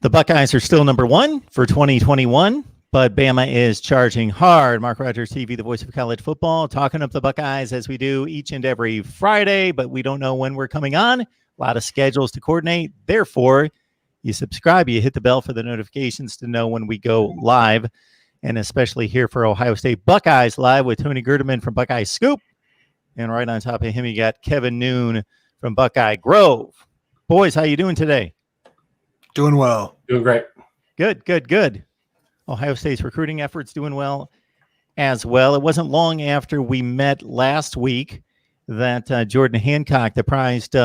The Buckeyes are still number one for 2021, but Bama is charging hard. Mark Rogers TV, the voice of college football, talking up the Buckeyes as we do each and every Friday, but we don't know when we're coming on. A lot of schedules to coordinate. Therefore, you subscribe, you hit the bell for the notifications to know when we go live, and especially here for Ohio State Buckeyes Live with Tony Gerdeman from Buckeye Scoop. And right on top of him, you got Kevin Noon from Buckeye Grove. Boys, how you doing today? Doing well. Doing great. Good. Ohio State's recruiting efforts doing well as well. It wasn't long after we met last week that Jordan Hancock, the prized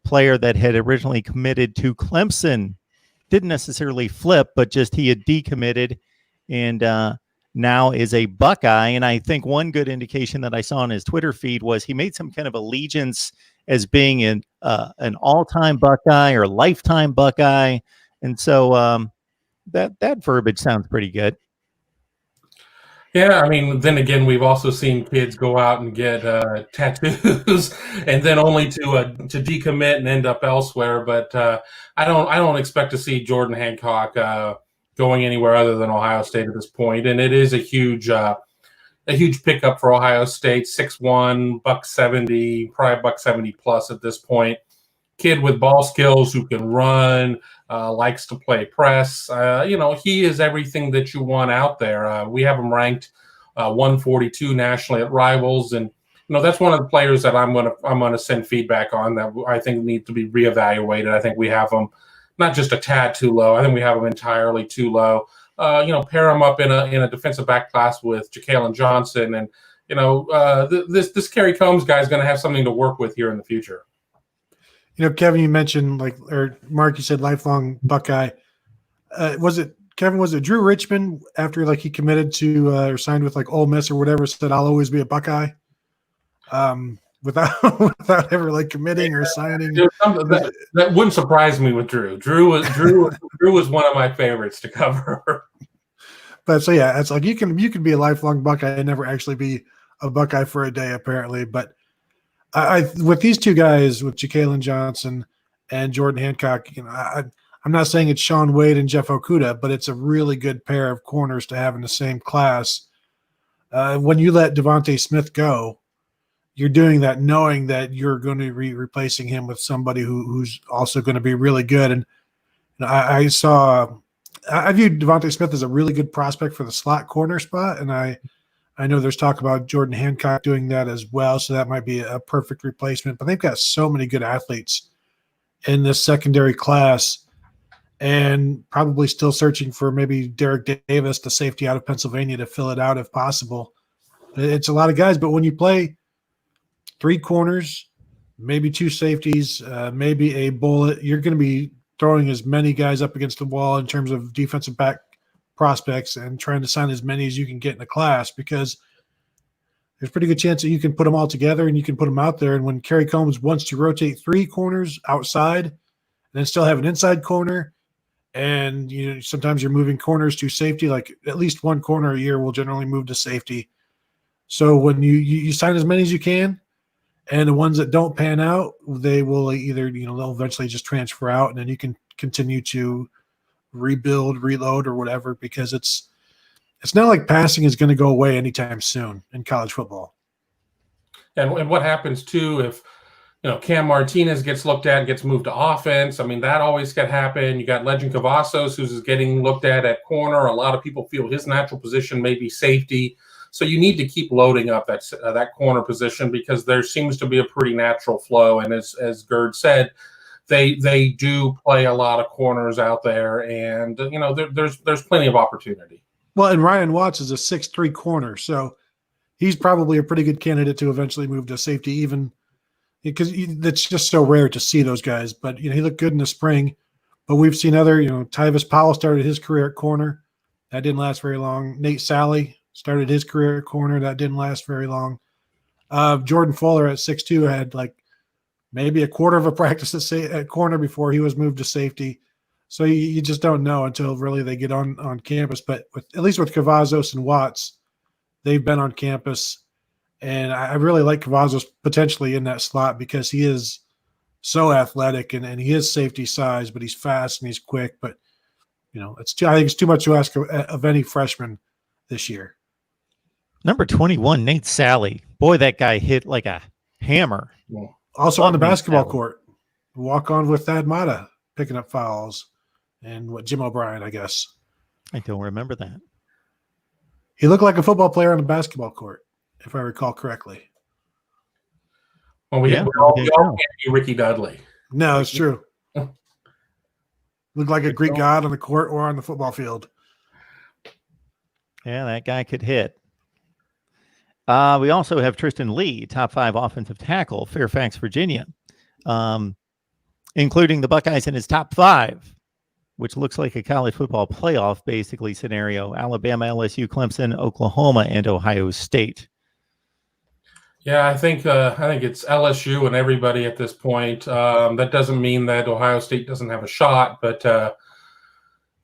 player that had originally committed to Clemson, didn't necessarily flip, but just he had decommitted and now is a Buckeye. And I think one good indication that I saw on his Twitter feed was he made some kind of allegiance as being an all-time Buckeye or lifetime Buckeye. And so that verbiage sounds pretty good. Yeah, I mean, then again, we've also seen kids go out and get tattoos, and then only to decommit and end up elsewhere. But I don't expect to see Jordan Hancock going anywhere other than Ohio State at this point. And it is a huge pickup for Ohio State. 6'1", $170, probably $170 plus at this point. Kid with ball skills who can run, likes to play press. He is everything that you want out there. We have him ranked 142 nationally at Rivals, and that's one of the players that I'm gonna send feedback on that I think need to be reevaluated. I think we have him not just a tad too low. I think we have him entirely too low. Pair him up in a defensive back class with Ja'Kalen Johnson, and this Kerry Combs guy is going to have something to work with here in the future. Kevin, you mentioned or Mark, you said lifelong Buckeye. Was it Drew Richmond after he committed to or signed with Ole Miss or whatever, said I'll always be a Buckeye, without ever committing or signing? That wouldn't surprise me with Drew. Drew was one of my favorites to cover. But so yeah, it's you can be a lifelong Buckeye and never actually be a Buckeye for a day apparently, but. I with these two guys, with Ja'Kalen Johnson and Jordan Hancock, I'm not saying it's Sean Wade and Jeff Okudah, but it's a really good pair of corners to have in the same class. When you let Devontae Smith go, you're doing that knowing that you're going to be replacing him with somebody who's also going to be really good. And I viewed Devontae Smith as a really good prospect for the slot corner spot, and I know there's talk about Jordan Hancock doing that as well, so that might be a perfect replacement. But they've got so many good athletes in this secondary class, and probably still searching for maybe Derek Davis, the safety out of Pennsylvania, to fill it out if possible. It's a lot of guys, but when you play three corners, maybe two safeties, maybe a bullet, you're going to be throwing as many guys up against the wall in terms of defensive back prospects and trying to sign as many as you can get in the class, because there's a pretty good chance that you can put them all together and you can put them out there. And when Kerry Combs wants to rotate three corners outside and then still have an inside corner, and sometimes you're moving corners to safety, at least one corner a year will generally move to safety. So when you sign as many as you can, and the ones that don't pan out, they will either they'll eventually just transfer out, and then you can continue to rebuild, reload, or whatever, because it's not like passing is going to go away anytime soon in college football. And what happens too if Cam Martinez gets looked at and gets moved to offense? I mean, that always could happen. You got Legend Cavazos, who's getting looked at corner. A lot of people feel his natural position may be safety, so you need to keep loading up that corner position, because there seems to be a pretty natural flow. And as Gerd said, They do play a lot of corners out there, and there's plenty of opportunity. Well, and Ryan Watts is a 6'3" corner, so he's probably a pretty good candidate to eventually move to safety, even because it's just so rare to see those guys. But he looked good in the spring. But we've seen other, Tyvis Powell started his career at corner, that didn't last very long. Nate Sally started his career at corner, that didn't last very long. Jordan Fuller at 6'2" had maybe a quarter of a practice at corner before he was moved to safety. So you just don't know until really they get on campus. But at least with Cavazos and Watts, they've been on campus. And I really like Cavazos potentially in that slot, because he is so athletic and he is safety size, but he's fast and he's quick. But I think it's too much to ask of any freshman this year. Number 21, Nate Sally. Boy, that guy hit like a hammer. Also on the basketball court, walk on with Thad Matta picking up fouls, and Jim O'Brien, I guess. I don't remember that. He looked like a football player on the basketball court, if I recall correctly. Well, we all can't be Ricky Dudley. No, it's true. Looked like a Greek god on the court or on the football field. Yeah, that guy could hit. We also have Tristan Leigh, top 5 offensive tackle, Fairfax, Virginia, including the Buckeyes in his top 5, which looks like a college football playoff basically scenario: Alabama, LSU, Clemson, Oklahoma, and Ohio State. Yeah, I think it's LSU and everybody at this point. That doesn't mean that Ohio State doesn't have a shot, but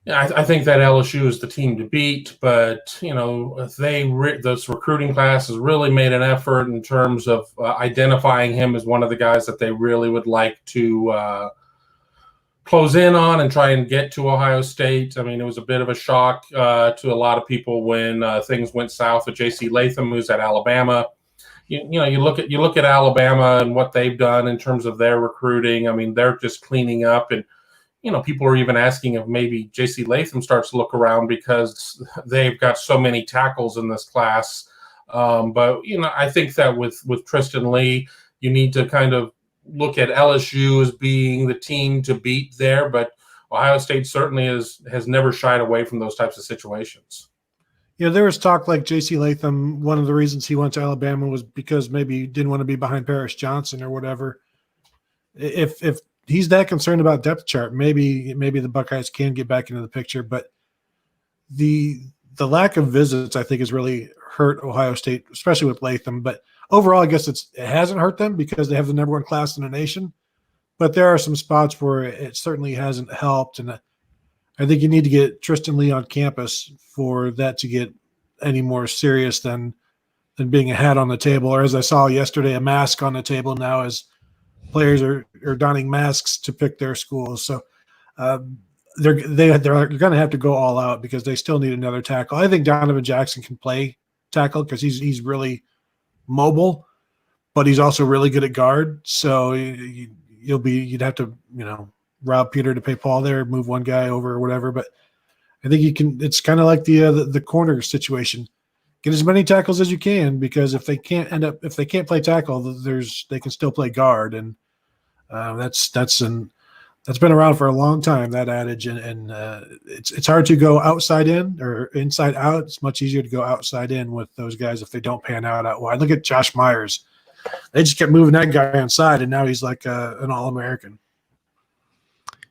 I think that LSU is the team to beat. But those recruiting classes really made an effort in terms of identifying him as one of the guys that they really would like to close in on and try and get to Ohio State. I mean, it was a bit of a shock to a lot of people when things went south with J.C. Latham, who's at Alabama. You look at Alabama and what they've done in terms of their recruiting. I mean, they're just cleaning up, and people are even asking if maybe J.C. Latham starts to look around because they've got so many tackles in this class. But I think that with Tristan Leigh, you need to kind of look at LSU as being the team to beat there. But Ohio State certainly has never shied away from those types of situations. There was talk like J.C. Latham, one of the reasons he went to Alabama was because maybe he didn't want to be behind Paris Johnson or whatever. If he's that concerned about depth chart, maybe the Buckeyes can get back into the picture. But the lack of visits, I think, has really hurt Ohio State, especially with Latham. But overall, I guess it hasn't hurt them because they have the number 1 class in the nation. But there are some spots where it certainly hasn't helped, and I think you need to get Tristan Leigh on campus for that to get any more serious than being a hat on the table, or as I saw yesterday, a mask on the table now as players are donning masks to pick their schools. So they're going to have to go all out because they still need another tackle. I think Donovan Jackson can play tackle because he's really mobile, but he's also really good at guard. So you'd have to rob Peter to pay Paul there, move one guy over or whatever. But I think you can. It's kind of like the corner situation. Get as many tackles as you can, because if they can't play tackle, they can still play guard, and that's been around for a long time, that adage. And it's hard to go outside in or inside out. It's much easier to go outside in with those guys if they don't pan out wide. Look at Josh Myers. They just kept moving that guy inside, and now he's like an All-American.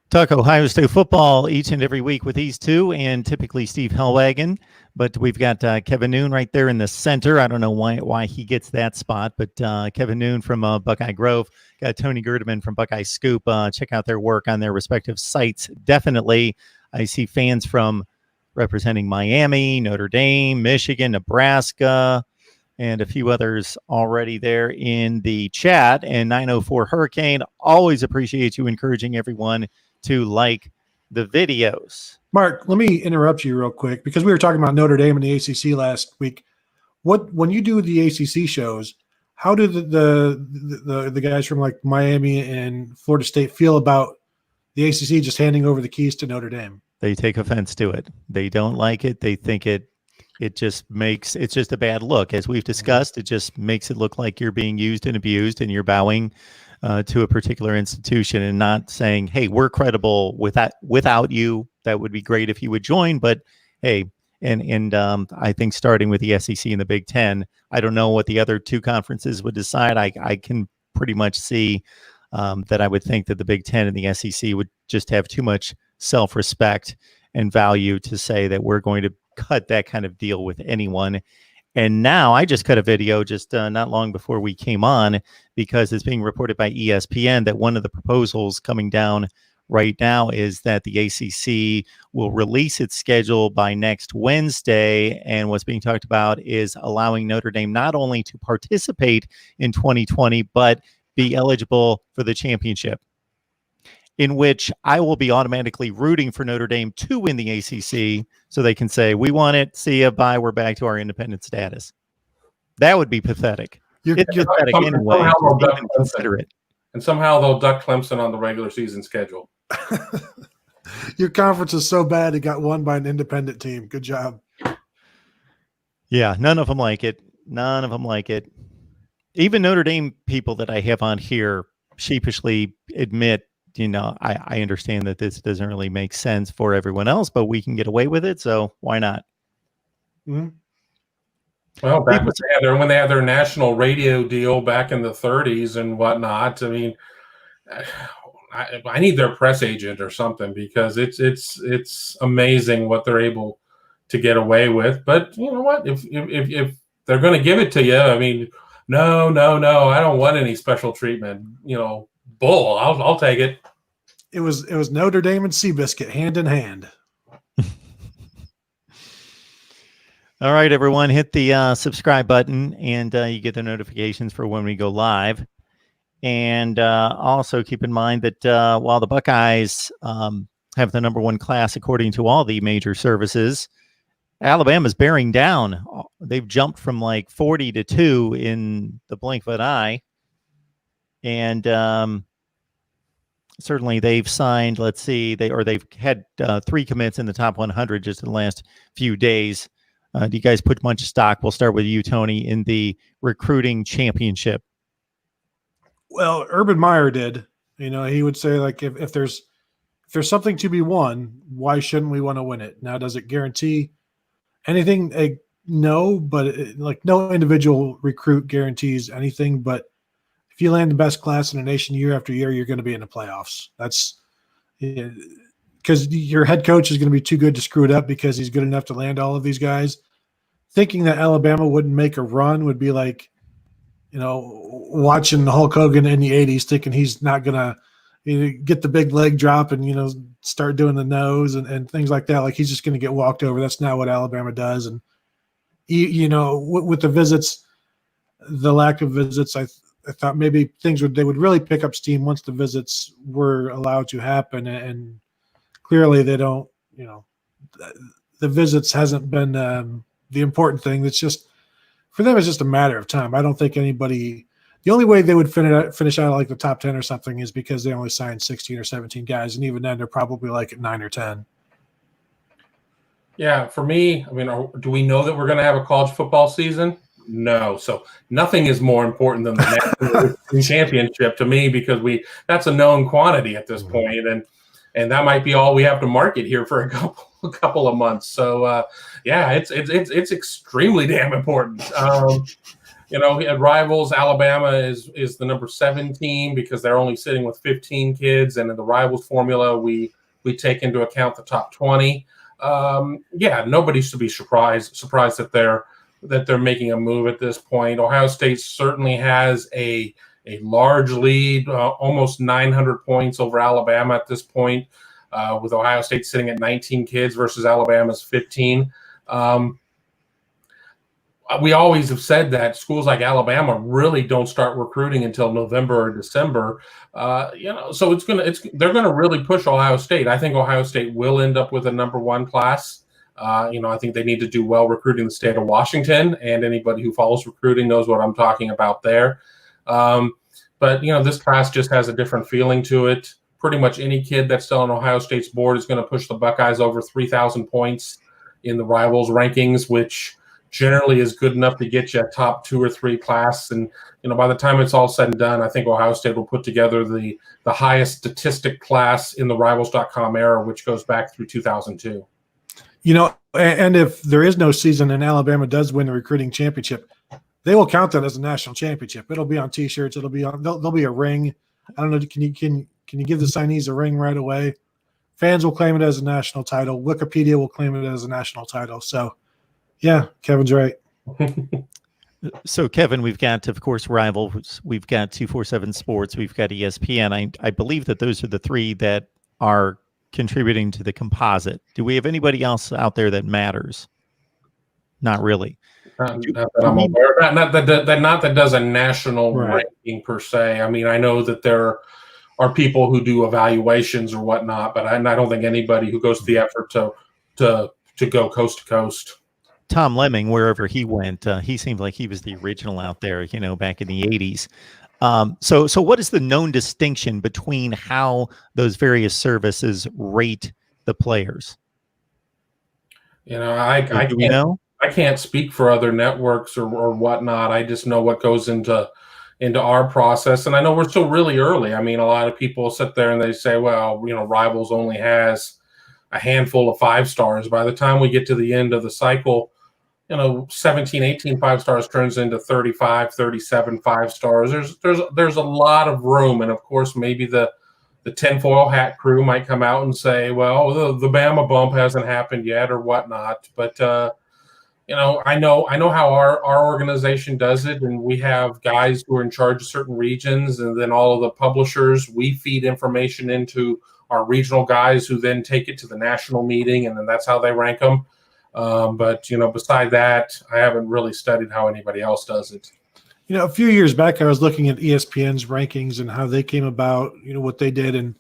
Talk Ohio State football each and every week with these two, and typically Steve Hellwagon. But we've got Kevin Noon right there in the center. I don't know why he gets that spot, but Kevin Noon from Buckeye Grove. Got Tony Gerdeman from Buckeye Scoop. Check out their work on their respective sites. Definitely, I see fans from representing Miami, Notre Dame, Michigan, Nebraska, and a few others already there in the chat. And 904 Hurricane, always appreciate you encouraging everyone to like the videos. Mark, let me interrupt you real quick, because we were talking about Notre Dame and the ACC last week. When you do the ACC shows, how do the guys from like Miami and Florida State feel about the ACC just handing over the keys to Notre Dame? They take offense to it. They don't like it. They think it's just a bad look. As we've discussed, it just makes it look like you're being used and abused, and you're bowing to a particular institution and not saying, hey, we're credible without you. That would be great if you would join, but hey, and I think starting with the SEC and the Big Ten, I don't know what the other two conferences would decide. I can pretty much see that I would think that the Big Ten and the SEC would just have too much self-respect and value to say that we're going to cut that kind of deal with anyone. And now I just cut a video just not long before we came on, because it's being reported by ESPN that one of the proposals coming down right now is that the ACC will release its schedule by next Wednesday. And what's being talked about is allowing Notre Dame not only to participate in 2020, but be eligible for the championship. in which I will be automatically rooting for Notre Dame to win the ACC so they can say, we won it, see ya, bye, we're back to our independent status. That would be pathetic. It's pathetic anyway, just even consider it. And somehow they'll duck Clemson on the regular season schedule. Your conference is so bad it got won by an independent team. Good job. Yeah, none of them like it. None of them like it. Even Notre Dame people that I have on here sheepishly admit, I understand that this doesn't really make sense for everyone else, but we can get away with it, so why not? Mm-hmm. Well, back when they had their national radio deal back in the 30s and whatnot, I mean, I need their press agent or something, because it's amazing what they're able to get away with. But you know what? If they're going to give it to you, I mean, no, I don't want any special treatment. Bull, I'll take it. It was Notre Dame and Seabiscuit hand in hand. All right, everyone, hit the subscribe button, and you get the notifications for when we go live. And also keep in mind that while the Buckeyes have the #1 class according to all the major services, Alabama's bearing down. They've jumped from like 40 to 2 in the blink of an eye. And certainly they've signed, they've had 3 commits in the top 100 just in the last few days. Do you guys put much stock? We'll start with you, Tony, in the recruiting championship. Well, Urban Meyer did. He would say, like, if there's something to be won, why shouldn't we want to win it? Now, does it guarantee anything? No, but no individual recruit guarantees anything. But if you land the best class in the nation year after year, you're going to be in the playoffs. That's because your head coach is going to be too good to screw it up because he's good enough to land all of these guys. Thinking that Alabama wouldn't make a run would be like, watching Hulk Hogan in the 80s, thinking he's not going to get the big leg drop and, start doing the nose and things like that. Like he's just going to get walked over. That's not what Alabama does. And, with the visits, the lack of visits, I thought maybe they would really pick up steam once the visits were allowed to happen. And clearly they don't, the visits hasn't been the important thing. That's just, for them, it's just a matter of time. I don't think anybody – the only way they would finish out like the top 10 or something is because they only signed 16 or 17 guys, and even then they're probably like at 9 or 10. Yeah, for me, I mean, do we know that we're going to have a college football season? No. So nothing is more important than the national championship to me, because that's a known quantity at this point, and that might be all we have to market here for a couple of months. So yeah, it's extremely damn important. At Rivals, Alabama is the #7 team because they're only sitting with 15 kids, and in the Rivals formula, we take into account the top 20. Yeah, nobody should be surprised that they're making a move at this point. Ohio State certainly has a large lead, almost 900 points over Alabama at this point, with Ohio State sitting at 19 kids versus Alabama's 15. We always have said that schools like Alabama really don't start recruiting until November or December. So they're gonna really push Ohio State. I think Ohio State will end up with a #1 class. I think they need to do well recruiting the state of Washington, and anybody who follows recruiting knows what I'm talking about there. But this class just has a different feeling to it. Pretty much any kid that's still on Ohio State's board is going to push the Buckeyes over 3,000 points in the Rivals rankings, which generally is good enough to get you a top 2 or 3 class. And by the time it's all said and done, I think Ohio State will put together the highest statistic class in the Rivals.com era, which goes back through 2002. And if there is no season and Alabama does win the recruiting championship, they will count that as a national championship. It'll be on T-shirts. It'll be on. There'll be a ring. I don't know. Can you give the signees a ring right away? Fans will claim it as a national title. Wikipedia will claim it as a national title. So, yeah, Kevin's right. So, Kevin, we've got, of course, Rivals. We've got 247 Sports. We've got ESPN. I believe that those are the 3 that are contributing to the composite. Do we have anybody else out there that matters? Not really. Not that I'm aware. Not that does a national ranking per se. I mean, I know that there are people who do evaluations or whatnot. But I don't think anybody who goes to the effort to go coast to coast. Tom Lemming, wherever he went, he seemed like he was the original out there, you know, back in the 80s. So what is the known distinction between how those various services rate the players? You know, I can't speak for other networks or whatnot. I just know what goes into our process, and I know we're still really early. I mean, a lot of people sit there and they say, well, you know, Rivals only has a handful of 5-stars. By the time we get to the end of the cycle, you know, 17, 18 5-stars turns into 35, 37 5-stars. There's a lot of room, and of course, maybe the tinfoil hat crew might come out and say, well, the Bama bump hasn't happened yet or whatnot. But you know, I know how our organization does it, and we have guys who are in charge of certain regions, and then all of the publishers, we feed information into our regional guys who then take it to the national meeting, and then that's how they rank them. But, you know, beside that, I haven't really studied how anybody else does it. You know, a few years back, I was looking at ESPN's rankings and how they came about, you know, what they did. And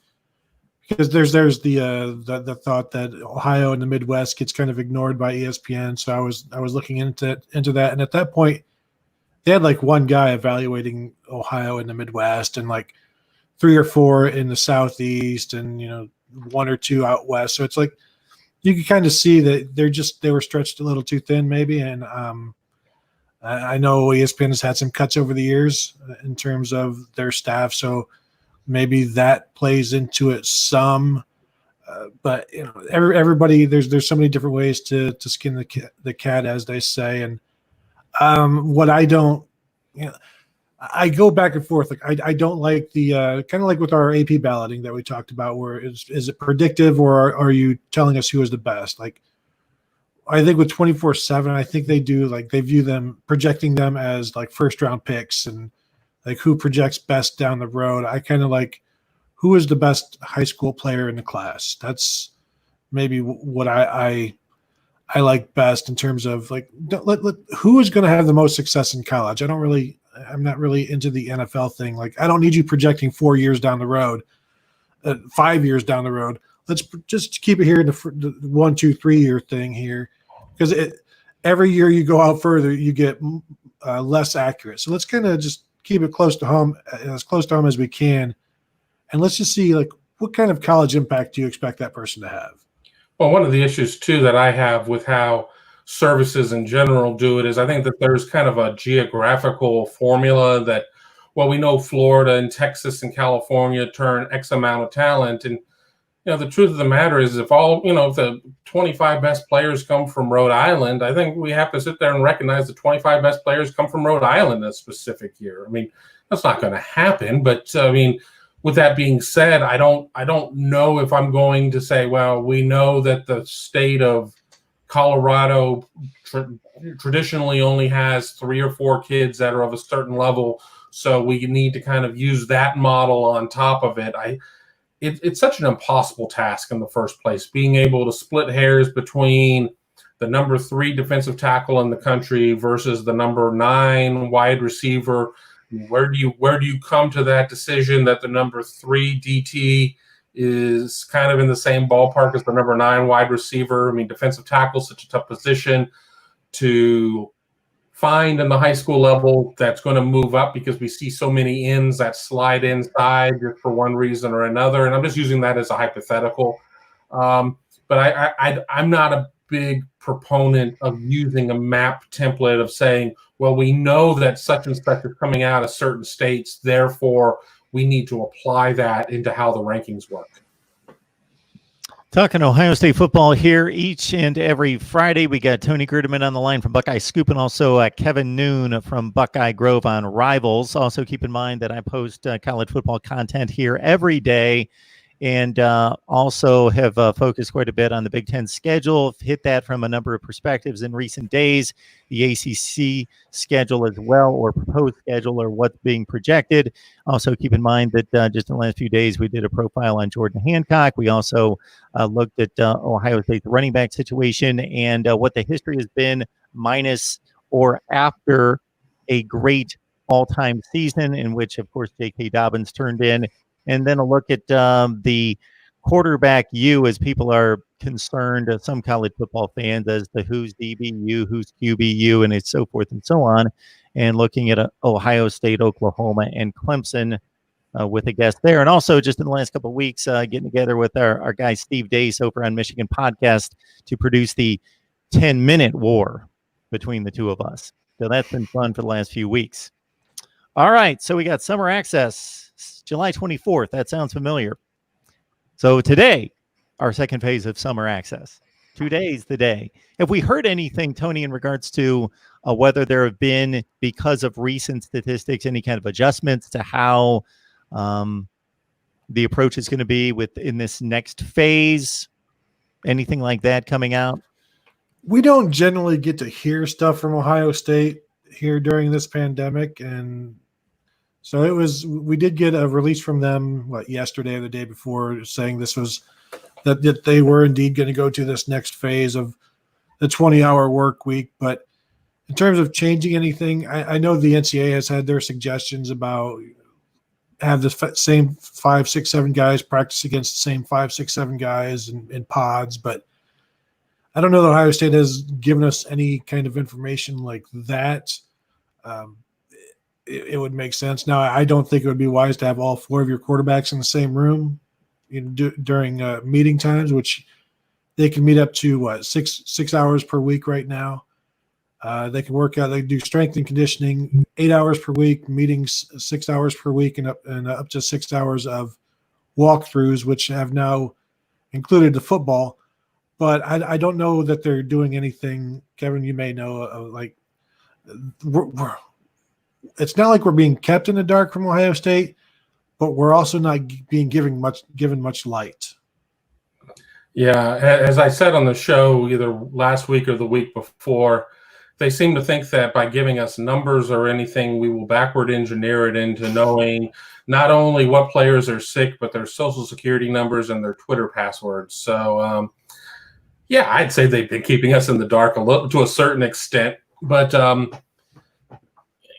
because there's the thought that Ohio and the Midwest gets kind of ignored by ESPN. So I was looking into that. And at that point, they had like one guy evaluating Ohio in the Midwest and like 3 or 4 in the Southeast and, you know, 1 or 2 out West. So it's like, you can kind of see that they were stretched a little too thin maybe. And I know ESPN has had some cuts over the years in terms of their staff. So maybe that plays into it some, but you know, everybody, there's so many different ways to skin the cat, as they say. And what I don't, you know, I go back and forth. Like I don't like the kind of like with our AP balloting that we talked about, where is it predictive or are you telling us who is the best? Like I think with 24/7, I think they do like they view them projecting them as like first round picks and like who projects best down the road. I kind of like who is the best high school player in the class. That's maybe what I like best in terms of like who is going to have the most success in college. I'm not really into the NFL thing. Like, I don't need you projecting 4 years down the road, 5 years down the road. Let's just keep it here in the 1, 2, 3 year thing here, because every year you go out further, you get less accurate. So let's kind of just keep it close to home, as close to home as we can, and let's just see like what kind of college impact do you expect that person to have? Well, one of the issues too that I have with how services in general do it is I think that there's kind of a geographical formula that, well, we know Florida and Texas and California turn X amount of talent. And, you know, the truth of the matter is if the 25 best players come from Rhode Island, I think we have to sit there and recognize the 25 best players come from Rhode Island in a specific year. I mean, that's not going to happen. But I mean, with that being said, I don't know if I'm going to say, well, we know that the state of Colorado traditionally only has 3 or 4 kids that are of a certain level, so we need to kind of use that model on top of it. It's such an impossible task in the first place, being able to split hairs between the number 3 defensive tackle in the country versus the number 9 wide receiver. Where do you come to that decision that the number 3 DT is kind of in the same ballpark as the number 9 wide receiver? I mean, defensive tackle is such a tough position to find in the high school level that's going to move up because we see so many ends that slide inside just for one reason or another. And I'm just using that as a hypothetical. But I'm not a big proponent of using a map template of saying, well, we know that such and such is coming out of certain states, therefore we need to apply that into how the rankings work. Talking Ohio State football here each and every Friday. We got Tony Gerdeman on the line from Buckeye Scoop and also Kevin Noon from Buckeye Grove on Rivals. Also keep in mind that I post college football content here every day, and also have focused quite a bit on the Big Ten schedule. Hit that from a number of perspectives in recent days. The ACC schedule as well, or proposed schedule, or what's being projected. Also keep in mind that just in the last few days, we did a profile on Jordan Hancock. We also looked at Ohio State's running back situation and what the history has been minus or after a great all-time season in which, of course, J.K. Dobbins turned in and then a look at the quarterback U, as people are concerned, some college football fans, as to who's DBU, who's QBU, and it's so forth and so on, and looking at Ohio State, Oklahoma, and Clemson with a guest there. And also just in the last couple of weeks, getting together with our guy Steve Dace over on Michigan Podcast to produce the 10-minute war between the two of us. So that's been fun for the last few weeks. All right, so we got Summer Access, July 24th. That sounds familiar. So today, our second phase of Summer Access. Today's the day. Have we heard anything, Tony, in regards to whether there have been, because of recent statistics, any kind of adjustments to how the approach is going to be in this next phase? Anything like that coming out? We don't generally get to hear stuff from Ohio State here during this pandemic, and so we did get a release from them yesterday or the day before, saying this was that they were indeed going to go to this next phase of the 20-hour work week. But in terms of changing anything, I know the NCAA has had their suggestions about have the same 5, 6, 7 guys practice against the same 5, 6, 7 guys in pods, but I don't know that Ohio State has given us any kind of information like that. It would make sense. Now, I don't think it would be wise to have all 4 of your quarterbacks in the same room during meeting times, which they can meet up to 6 hours per week right now. They can work out. They do strength and conditioning 8 hours per week, meetings 6 hours per week, and up to 6 hours of walkthroughs, which have now included the football. But I don't know that they're doing anything. Kevin, you may know, it's not like we're being kept in the dark from Ohio State, but we're also not being given much light. Yeah, as I said on the show either last week or the week before, they seem to think that by giving us numbers or anything, we will backward engineer it into knowing not only what players are sick, but their social security numbers and their Twitter passwords. So, yeah, I'd say they've been keeping us in the dark a little to a certain extent. But,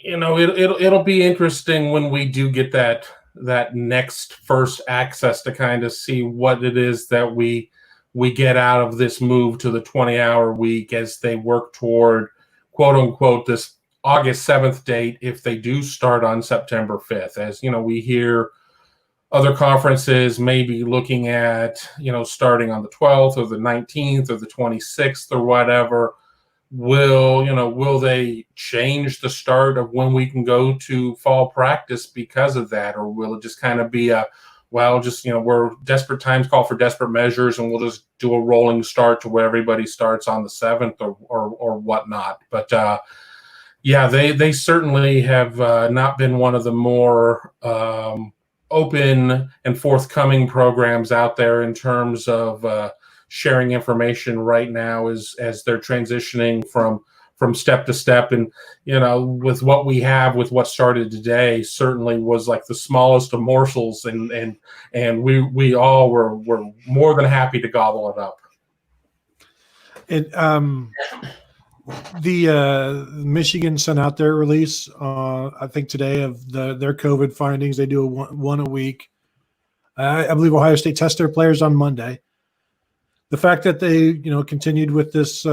it'll be interesting when we do get that next first access to kind of see what it is that we get out of this move to the 20-hour week as they work toward, quote unquote, this August 7th date, if they do start on September 5th. As we hear other conferences maybe looking at, starting on the 12th or the 19th or the 26th or whatever. Will they change the start of when we can go to fall practice because of that? Or will it just kind of be we're desperate times call for desperate measures, and we'll just do a rolling start to where everybody starts on the 7th or whatnot. But they certainly have not been one of the more open and forthcoming programs out there in terms of sharing information right now as they're transitioning from step to step. And with what we have, with what started today, certainly was like the smallest of morsels, and we all were more than happy to gobble it up. The Michigan sent out their release, I think today, of their COVID findings. They do one a week. I believe Ohio State tests their players on Monday. The fact that they, continued with this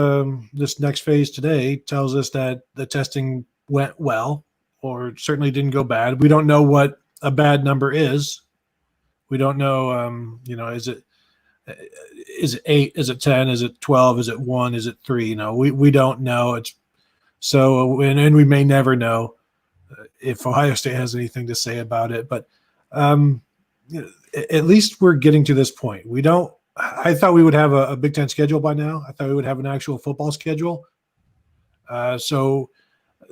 next phase today tells us that the testing went well, or certainly didn't go bad. We don't know what a bad number is. We don't know, is it 8? Is it 10? Is it 12? Is it 1? Is it 3? We don't know. It's so, and we may never know if Ohio State has anything to say about it. But at least we're getting to this point. I thought we would have a Big Ten schedule by now. I thought we would have an actual football schedule. So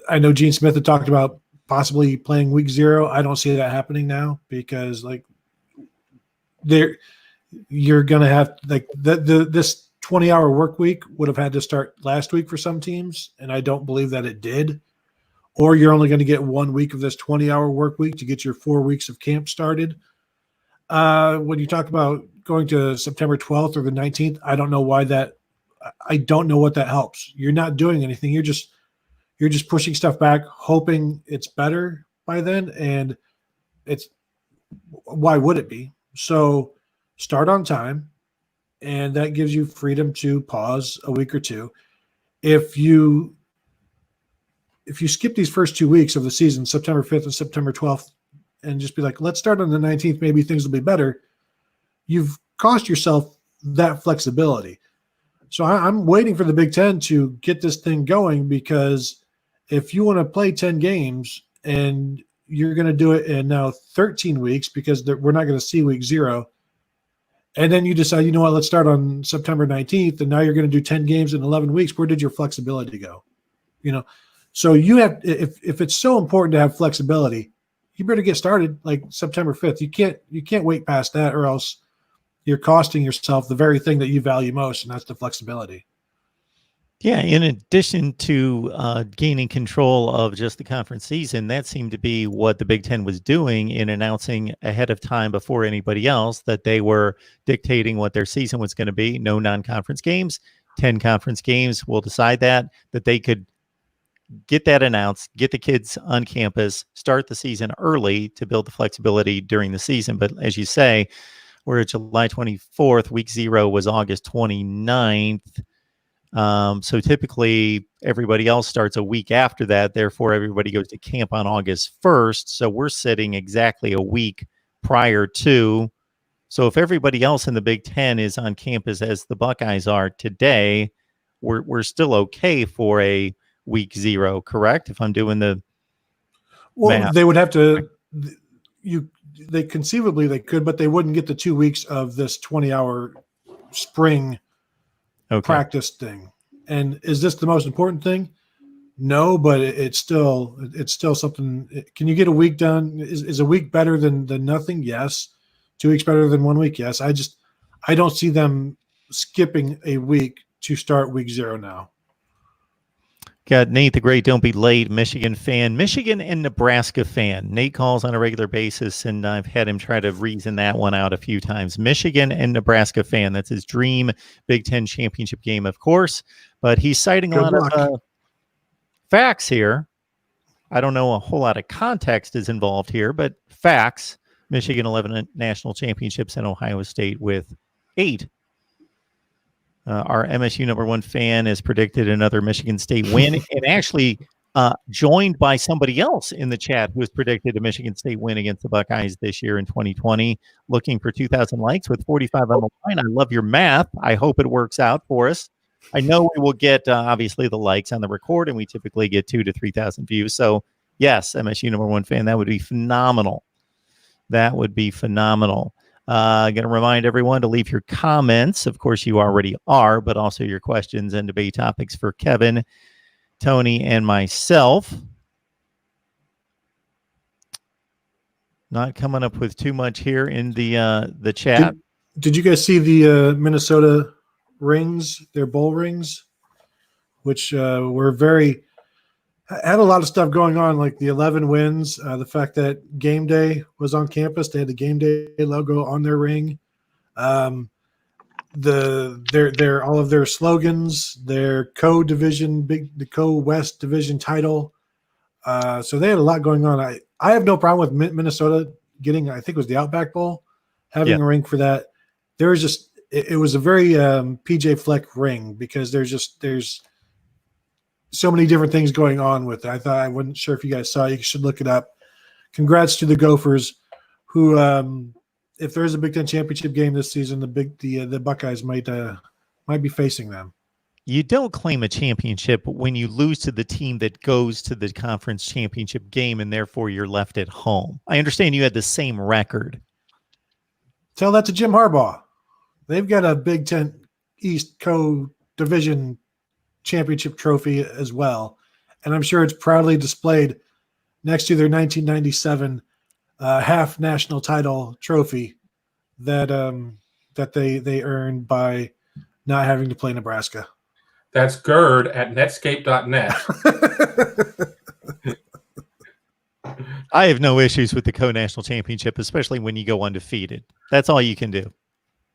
I know Gene Smith had talked about possibly playing week 0. I don't see that happening now, because you're going to have this 20-hour work week would have had to start last week for some teams, and I don't believe that it did. Or you're only going to get 1 week of this 20-hour work week to get your 4 weeks of camp started. When you talk about going to September 12th or the 19th, I don't know why that. I don't know what that helps. You're not doing anything. You're just pushing stuff back, hoping it's better by then. And why would it be? So start on time, and that gives you freedom to pause a week or two. If you skip these first 2 weeks of the season, September 5th and September 12th, and just be like, let's start on the 19th, maybe things will be better, you've cost yourself that flexibility. So I'm waiting for the Big Ten to get this thing going, because if you want to play 10 games and you're going to do it in now 13 weeks because we're not going to see week 0, and then you decide, you know what, let's start on September 19th, and now you're going to do 10 games in 11 weeks, where did your flexibility go? So you have, if it's so important to have flexibility, you better get started like September 5th. You can't wait past that, or else you're costing yourself the very thing that you value most, and that's the flexibility. Yeah, in addition to gaining control of just the conference season, that seemed to be what the Big Ten was doing in announcing ahead of time before anybody else that they were dictating what their season was going to be. No non-conference games, 10 conference games. We'll decide that they could get that announced, get the kids on campus, start the season early to build the flexibility during the season. But as you say, we're July 24th, week 0 was August 29th. So typically everybody else starts a week after that. Therefore, everybody goes to camp on August 1st. So we're sitting exactly a week prior to. So if everybody else in the Big Ten is on campus as the Buckeyes are today, we're still okay for a week 0, correct? If I'm doing the math. They would have to. They conceivably they could, but they wouldn't get the 2 weeks of this 20-hour spring practice thing. And is this the most important thing? No, but it's still something. Can you get a week done? Is a week better than nothing? Yes. 2 weeks better than 1 week? Yes. I don't see them skipping a week to start week 0 now. Got Nate the Great Don't Be Late, Michigan fan, Michigan and Nebraska fan. Nate calls on a regular basis, and I've had him try to reason that one out a few times. Michigan and Nebraska fan. That's his dream Big Ten championship game, of course. But he's citing a lot of facts here. I don't know a whole lot of context is involved here, but facts. Michigan 11 national championships and Ohio State with 8. Our MSU #1 fan has predicted another Michigan State win, and actually joined by somebody else in the chat who has predicted a Michigan State win against the Buckeyes this year in 2020, looking for 2,000 likes with 45 on the line. I love your math. I hope it works out for us. I know we will get, obviously, the likes on the record, and we typically get 2,000 to 3,000 views. So, yes, MSU #1 fan, that would be phenomenal. That would be phenomenal. Going to remind everyone to leave your comments. Of course, you already are, but also your questions and debate topics for Kevin, Tony, and myself. Not coming up with too much here in the chat. Did you guys see the Minnesota rings, their bowl rings, which were had a lot of stuff going on, like the 11 wins, the fact that Game Day was on campus. They had the Game Day logo on their ring. All of their slogans, their co-division, the co-West division title. So they had a lot going on. I have no problem with Minnesota getting, I think it was the Outback Bowl, having a ring for that. It was a very PJ Fleck ring, because there's so many different things going on with it. I wasn't sure if you guys saw it. You should look it up. Congrats to the Gophers, who, if there is a Big Ten championship game this season, the Buckeyes might be facing them. You don't claim a championship when you lose to the team that goes to the conference championship game, and therefore you're left at home. I understand you had the same record. Tell that to Jim Harbaugh. They've got a Big Ten East co-division championship trophy as well, and I'm sure it's proudly displayed next to their 1997 half national title trophy that they earned by not having to play Nebraska. That's GERD at netscape.net. I have no issues with the co-national championship, especially when you go undefeated. That's all you can do.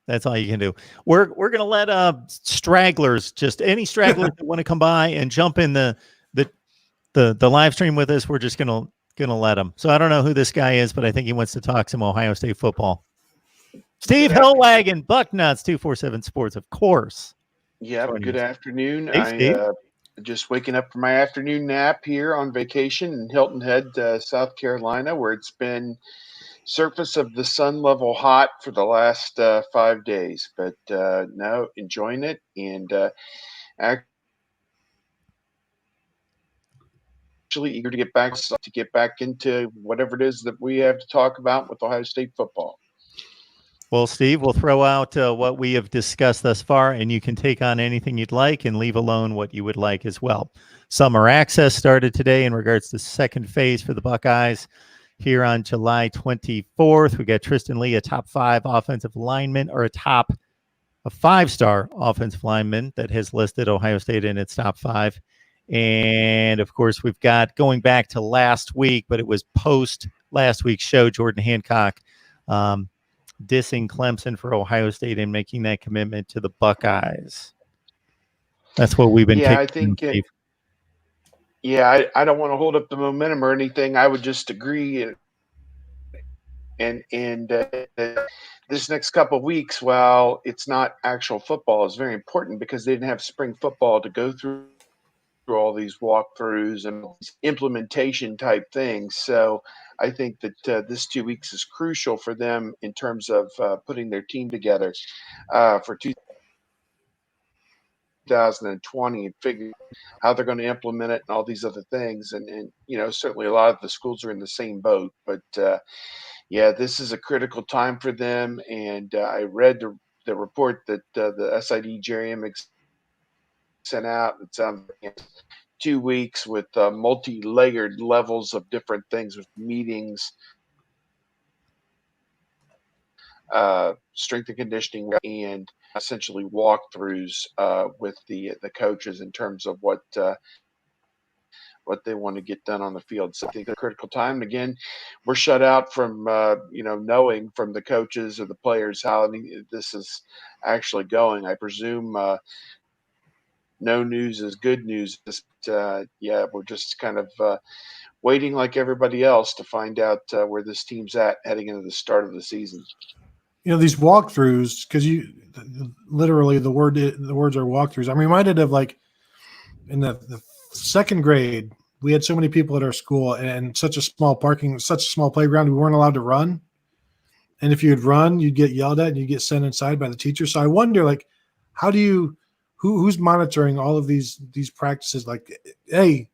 That's all you can do. We're going to let stragglers, just any stragglers that want to come by and jump in the live stream with us. We're just going to going to let him. So I don't know who this guy is, but I think he wants to talk some Ohio State football. Steve Hillwagon, Bucknuts 247 Sports, of course. Yeah, good afternoon. Hey, Steve. Just waking up from my afternoon nap here on vacation in Hilton Head, South Carolina, where it's been surface of the sun level hot for the last 5 days. But no, enjoying it and actually eager to get back into whatever it is that we have to talk about with Ohio State football. Well, Steve, we'll throw out what we have discussed thus far, and you can take on anything you'd like and leave alone what you would like as well. Summer access started today in regards to second phase for the Buckeyes here on July 24th. We got Tristan Lee, a top 5 offensive lineman, or a 5-star offensive lineman that has listed Ohio State in its top 5. And, of course, we've got, going back to last week, but it was post last week's show, Jordan Hancock dissing Clemson for Ohio State and making that commitment to the Buckeyes. That's what we've been. Yeah, I think. I don't want to hold up the momentum or anything. I would just agree. And this next couple of weeks, while it's not actual football, is very important because they didn't have spring football to go through all these walkthroughs and implementation type things. So I think that this 2 weeks is crucial for them in terms of putting their team together for 2020 and figuring how they're going to implement it and all these other things. And certainly a lot of the schools are in the same boat. But, this is a critical time for them. And I read the report that the SID Jerry Emick sent out. It sounds like 2 weeks with multi-layered levels of different things, with meetings, strength and conditioning, and essentially walkthroughs with the coaches in terms of what they want to get done on the field. So I think it's a critical time. Again, we're shut out from knowing from the coaches or the players how this is actually going. I presume no news is good news. We're just kind of waiting like everybody else to find out where this team's at heading into the start of the season. These walkthroughs, because literally the words are walkthroughs. I'm reminded of like in the second grade, we had so many people at our school and such a small playground, we weren't allowed to run. And if you'd run, you'd get yelled at and you'd get sent inside by the teacher. So I wonder, like, how do you, who's monitoring all of these practices? Like, hey,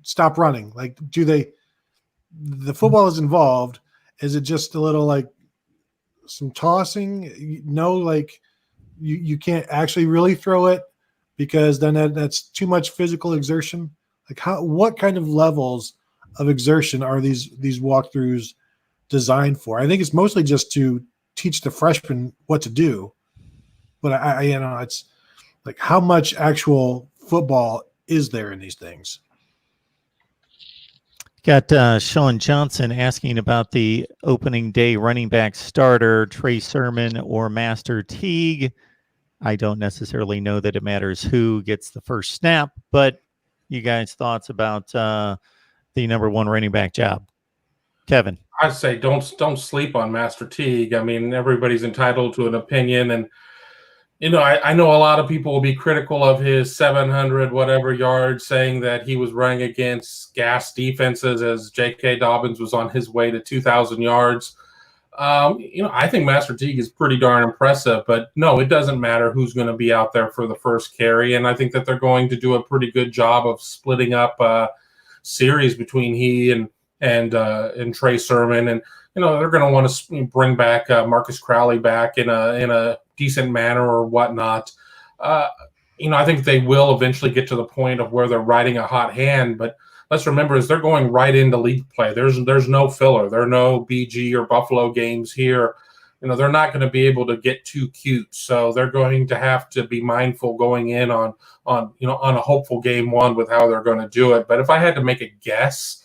stop running. Like, the football is involved. Is it just a little like some tossing? No, like you can't actually really throw it because then that's too much physical exertion. Like, what kind of levels of exertion are these walkthroughs designed for? I think it's mostly just to teach the freshmen what to do. But it's like, how much actual football is there in these things? Got Sean Johnson asking about the opening day running back starter, Trey Sermon or Master Teague. I don't necessarily know that it matters who gets the first snap, but you guys' thoughts about the number 1 running back job? Kevin. I'd say don't sleep on Master Teague. I mean, everybody's entitled to an opinion, and I know a lot of people will be critical of his 700 whatever yards, saying that he was running against gas defenses as J.K. Dobbins was on his way to 2,000 yards. I think Master Teague is pretty darn impressive, but no, it doesn't matter who's going to be out there for the first carry, and I think that they're going to do a pretty good job of splitting up series between he and Trey Sermon, and they're going to want to bring back Marcus Crowley back in a decent manner or whatnot. I think they will eventually get to the point of where they're riding a hot hand, but let's remember is they're going right into league play. There's no filler. There are no BG or Buffalo games here. They're not going to be able to get too cute. So they're going to have to be mindful going in on a hopeful game 1 with how they're going to do it. But if I had to make a guess,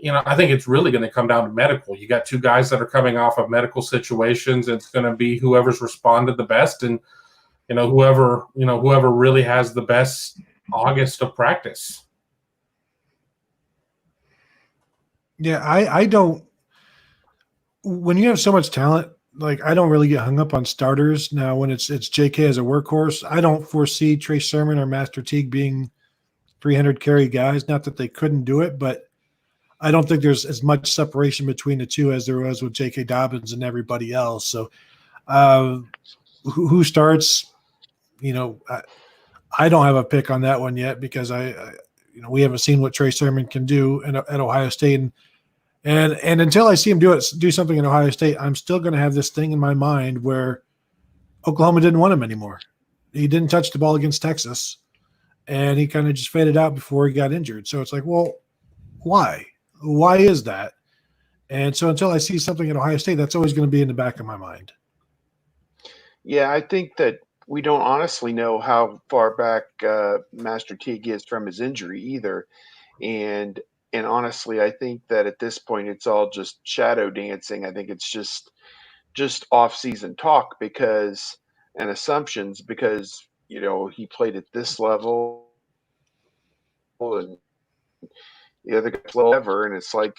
I think it's really going to come down to medical. You got 2 guys that are coming off of medical situations. It's going to be whoever's responded the best, and whoever really has the best August of practice. Yeah, I don't. When you have so much talent, like I don't really get hung up on starters. Now, when it's JK as a workhorse, I don't foresee Trey Sermon or Master Teague being 300 carry guys. Not that they couldn't do it, but I don't think there's as much separation between the two as there was with J.K. Dobbins and everybody else. So, who starts? You know, I don't have a pick on that one yet because we haven't seen what Trey Sermon can do at Ohio State, and until I see him do something in Ohio State, I'm still going to have this thing in my mind where Oklahoma didn't want him anymore. He didn't touch the ball against Texas, and he kind of just faded out before he got injured. So it's like, well, why? Why is that? And so until I see something at Ohio State, that's always going to be in the back of my mind. Yeah, I think that we don't honestly know how far back Master Teague is from his injury either. And honestly, I think that at this point it's all just shadow dancing. I think it's just off-season talk and assumptions because, he played at this level and the other guy's low ever. And it's like,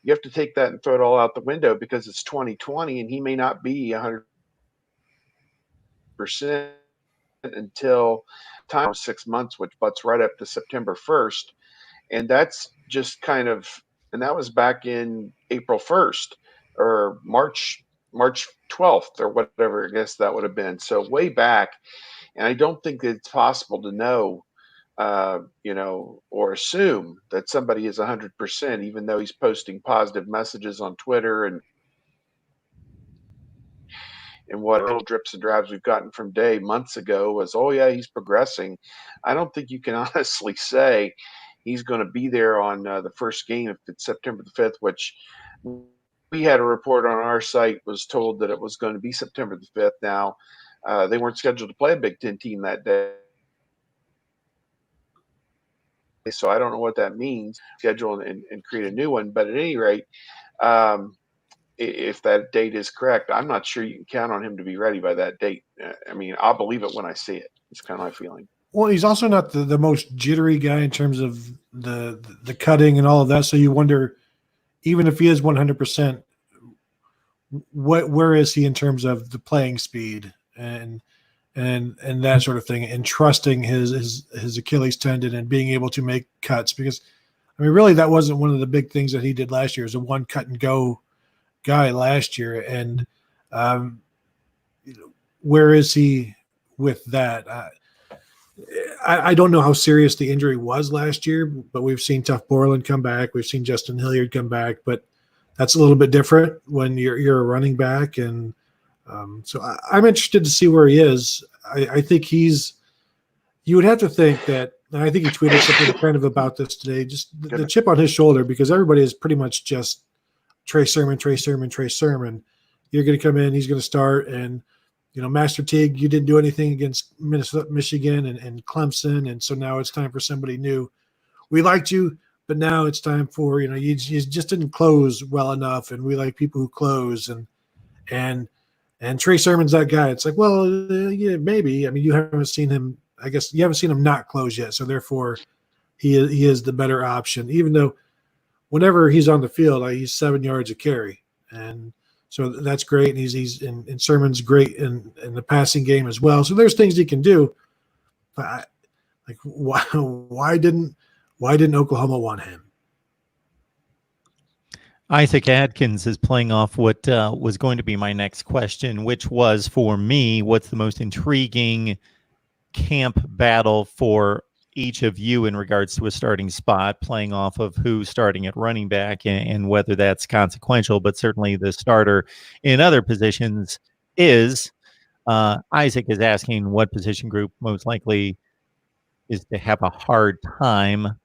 you have to take that and throw it all out the window because it's 2020 and he may not be 100% until time 6 months, which butts right up to September 1st. And that's just kind of, and that was back in April 1st or March 12th or whatever, I guess that would have been. So way back. And I don't think it's possible to know, or assume that somebody is 100%, even though he's posting positive messages on Twitter and what little drips and drabs we've gotten from Day months ago was, oh yeah, he's progressing. I don't think you can honestly say he's going to be there on the first game if it's September the 5th, which we had a report on our site was told that it was going to be September the 5th. Now, they weren't scheduled to play a Big Ten team that day. So I don't know what that means, schedule and create a new one. But at any rate, if that date is correct, I'm not sure you can count on him to be ready by that date. I mean, I'll believe it when I see it. It's kind of my feeling. Well, he's also not the most jittery guy in terms of the cutting and all of that. So you wonder, even if he is 100%, where is he in terms of the playing speed and that sort of thing, and trusting his Achilles tendon and being able to make cuts? Because I mean, really, that wasn't one of the big things that he did last year. As a one cut and go guy last year, and where is he with that? I don't know how serious the injury was last year, but we've seen Tuff Borland come back. We've seen Justin Hilliard come back, but that's a little bit different when you're a running back. And so I'm interested to see where he is. I think you would have to think that, and I think he tweeted something kind of about this today, just the chip on his shoulder, because everybody is pretty much just Trey Sermon. You're going to come in, he's going to start, and Master Teague, you didn't do anything against Minnesota, Michigan, and Clemson, and so now it's time for somebody new. We liked you, but now it's time for you just didn't close well enough, and we like people who close, and Trey Sermon's that guy. It's like, well, yeah, maybe. I mean, you haven't seen him. I guess you haven't seen him not close yet, so therefore, he is the better option. Even though, whenever he's on the field, he's 7 yards a carry, and so that's great. And he's and Sermon's great in the passing game as well. So there's things he can do. But why didn't Oklahoma want him? Isaac Adkins is playing off what was going to be my next question, which was, for me, what's the most intriguing camp battle for each of you in regards to a starting spot, playing off of who's starting at running back and whether that's consequential, but certainly the starter in other positions is. Isaac is asking what position group most likely is to have a hard time.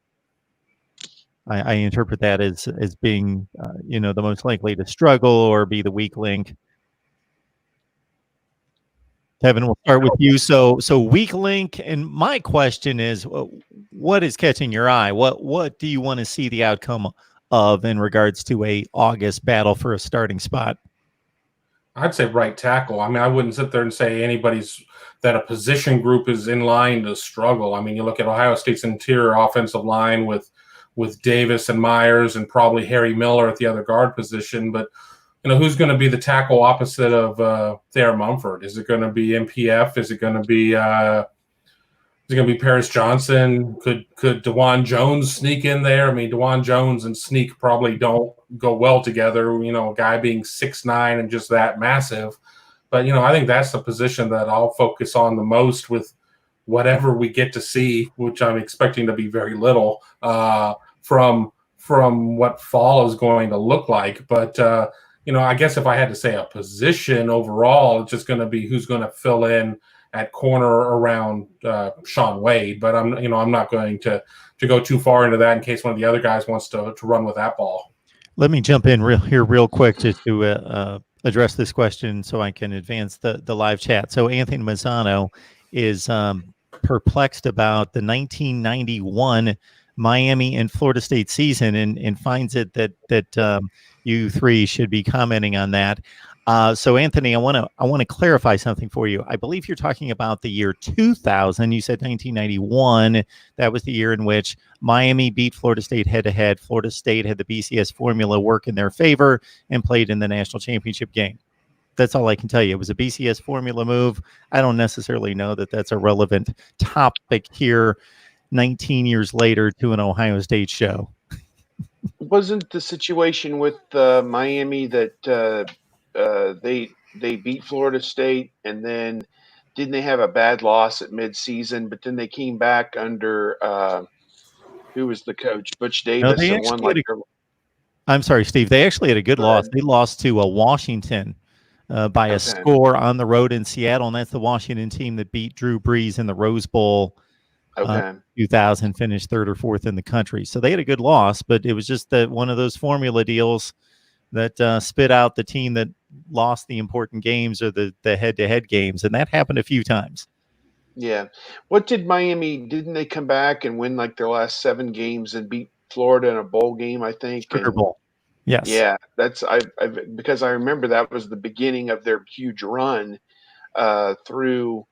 I interpret that as being, the most likely to struggle or be the weak link. Kevin, we'll start with you. So weak link, and my question is, what is catching your eye? What do you want to see the outcome of in regards to a August battle for a starting spot? I'd say right tackle. I mean, I wouldn't sit there and say that a position group is in line to struggle. I mean, you look at Ohio State's interior offensive line with with Davis and Myers and probably Harry Miller at the other guard position. But who's going to be the tackle opposite of Thayer Mumford? Is it going to be MPF? Is it going to be Paris Johnson? Could DeJuan Jones sneak in there? I mean, DeJuan Jones and sneak probably don't go well together. A guy being 6'9" and just that massive. But I think that's the position that I'll focus on the most with whatever we get to see, which I'm expecting to be very little from what fall is going to look like. But I guess if I had to say a position overall, it's just going to be who's going to fill in at corner around Shaun Wade. But I'm not going to go too far into that in case one of the other guys wants to run with that ball. Let me jump in real quick just to address this question so I can advance the live chat. So Anthony Mazzano is perplexed about the 1991 Miami and Florida State season and finds it that you three should be commenting on that. So Anthony, I want to clarify something for you. I believe you're talking about the year 2000. You said 1991. That was the year in which Miami beat Florida State head-to-head. Florida State had the BCS formula work in their favor and played in the national championship game. That's all I can tell you. It was a BCS formula move. I don't necessarily know that that's a relevant topic here 19 years later to an Ohio State show. Wasn't the situation with Miami that they beat Florida State, and then didn't they have a bad loss at midseason? But then they came back under who was the coach, Butch Davis, No, and won I'm sorry, Steve. They actually had a good loss. They lost to Washington by a score on the road in Seattle, and that's the Washington team that beat Drew Brees in the Rose Bowl. 2000, finished third or fourth in the country. So they had a good loss, but it was just that one of those formula deals that spit out the team that lost the important games or the head-to-head games, and that happened a few times. Yeah. What did Miami, didn't they come back and win like their last 7 games and beat Florida in a bowl game, I think? Sugar Bowl. Yes. Yeah, that's because I remember that was the beginning of their huge run through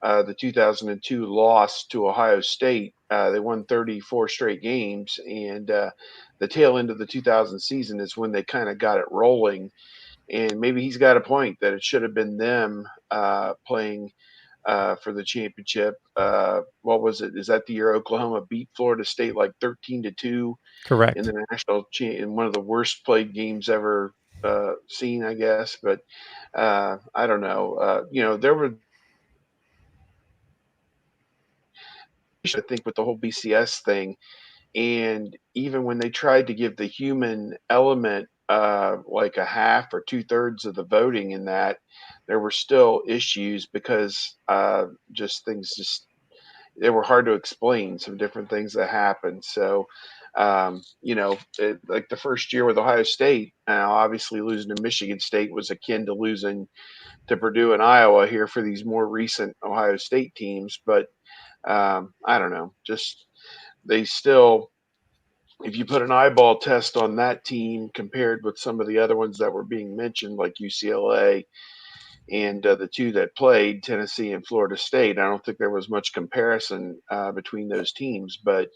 the 2002 loss to Ohio State. They won 34 straight games, and the tail end of the 2000 season is when they kind of got it rolling. And maybe he's got a point that it should have been them playing for the championship. What was it? Is that the year Oklahoma beat Florida State like 13-2? Correct. In the national in one of the worst played games ever seen, I guess. But I don't know. There were, I think, with the whole BCS thing, and even when they tried to give the human element like a half or 2/3 of the voting in that, there were still issues because they were hard to explain, some different things that happened. So like the first year with Ohio State, obviously losing to Michigan State was akin to losing to Purdue and Iowa here for these more recent Ohio State teams. But I don't know, just they still, if you put an eyeball test on that team compared with some of the other ones that were being mentioned, like UCLA and the two that played, Tennessee and Florida State, I don't think there was much comparison between those teams, but